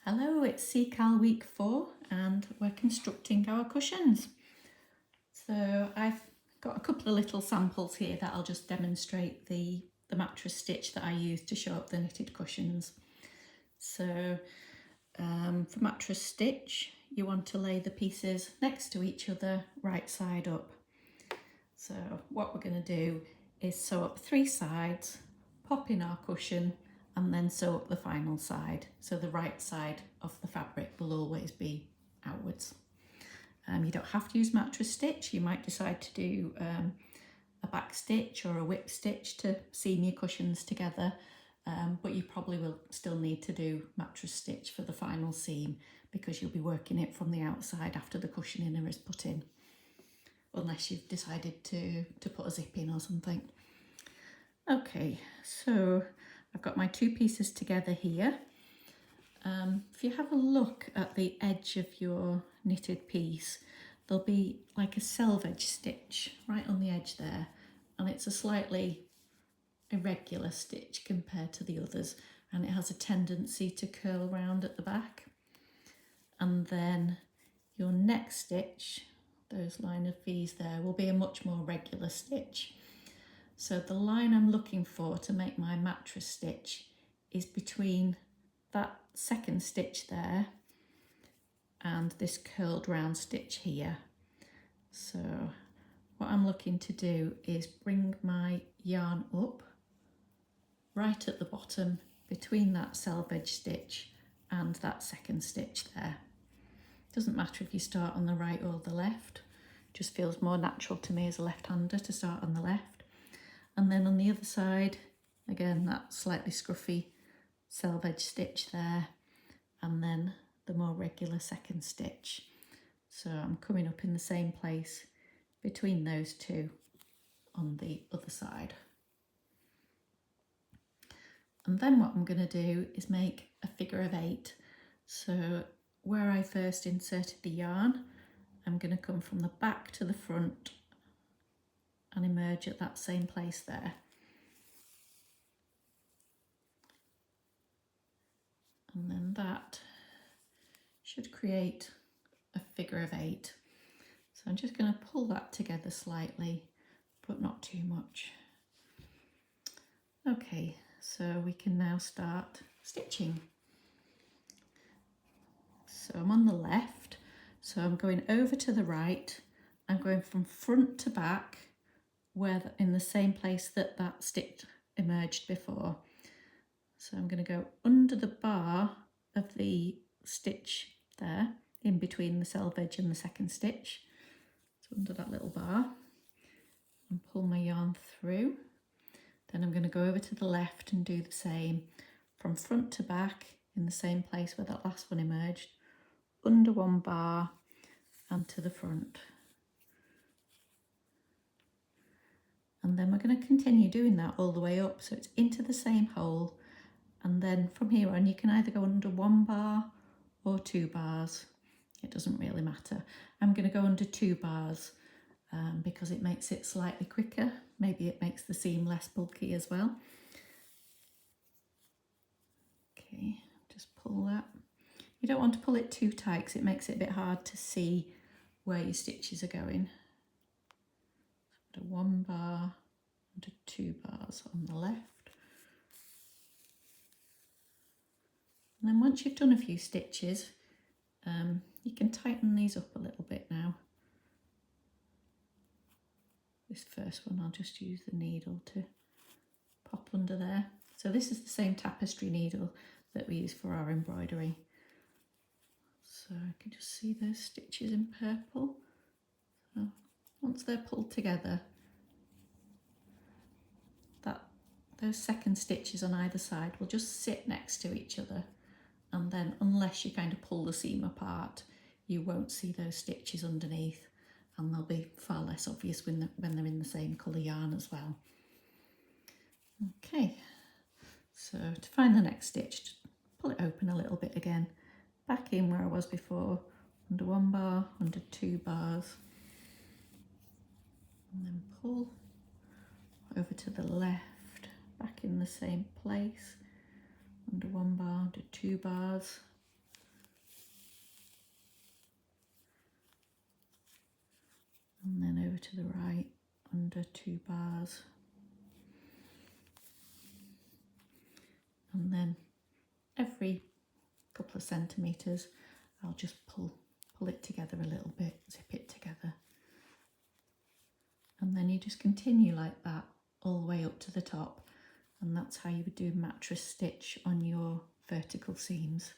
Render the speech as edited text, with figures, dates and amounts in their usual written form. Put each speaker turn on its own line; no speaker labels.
Hello, it's CKAL week 4 and we're constructing our cushions. So I've got a couple of little samples here that I'll just demonstrate the mattress stitch that I use to show up the knitted cushions. So for mattress stitch, you want to lay the pieces next to each other, right side up. So what we're going to do is sew up 3 sides, pop in our cushion, and then sew up the final side. So the right side of the fabric will always be outwards. You don't have to use mattress stitch. You might decide to do a back stitch or a whip stitch to seam your cushions together, but you probably will still need to do mattress stitch for the final seam because you'll be working it from the outside after the cushion inner is put in, unless you've decided to put a zip in or something. Okay, so I've got my 2 pieces together here. If you have a look at the edge of your knitted piece, there'll be like a selvage stitch right on the edge there, and it's a slightly irregular stitch compared to the others, and it has a tendency to curl round at the back. And then your next stitch, those line of V's there, will be a much more regular stitch. So the line I'm looking for to make my mattress stitch is between that second stitch there and this curled round stitch here. So what I'm looking to do is bring my yarn up right at the bottom between that selvage stitch and that second stitch there. Doesn't matter if you start on the right or the left, just feels more natural to me as a left-hander to start on the left. And then on the other side, again, that slightly scruffy selvage stitch there, and then the more regular second stitch. So I'm coming up in the same place between those 2 on the other side. And then what I'm going to do is make a figure of 8. So where I first inserted the yarn, I'm going to come from the back to the front and emerge at that same place there. And then that should create a figure of 8. So I'm just going to pull that together slightly, but not too much. Okay, so we can now start stitching. So I'm on the left, so I'm going over to the right. I'm going from front to back, where in the same place that that stitch emerged before. So I'm going to go under the bar of the stitch there, in between the selvage and the second stitch. So under that little bar, and pull my yarn through. Then I'm going to go over to the left and do the same from front to back in the same place where that last one emerged, under one bar and to the front. And then we're going to continue doing that all the way up, so it's into the same hole, and then from here on you can either go under 1 bar or 2 bars. It doesn't really matter. I'm going to go under 2 bars because it makes it slightly quicker. Maybe it makes the seam less bulky as well. Okay, just pull that. You don't want to pull it too tight because it makes it a bit hard to see where your stitches are going. Under 1 bar, under 2 bars on the left. And then once you've done a few stitches, you can tighten these up a little bit now. This first one, I'll just use the needle to pop under there. So this is the same tapestry needle that we use for our embroidery. So I can just see those stitches in purple. So once they're pulled together, those second stitches on either side will just sit next to each other, and then unless you kind of pull the seam apart, you won't see those stitches underneath, and they'll be far less obvious when they're in the same colour yarn as well. Okay, so to find the next stitch, just pull it open a little bit again, back in where I was before, under 1 bar, under 2 bars, and then pull over to the left, back in the same place, under 1 bar, under 2 bars, go to the right under 2 bars, and then every couple of centimetres I'll just pull it together a little bit, zip it together, and then you just continue like that all the way up to the top, and that's how you would do mattress stitch on your vertical seams.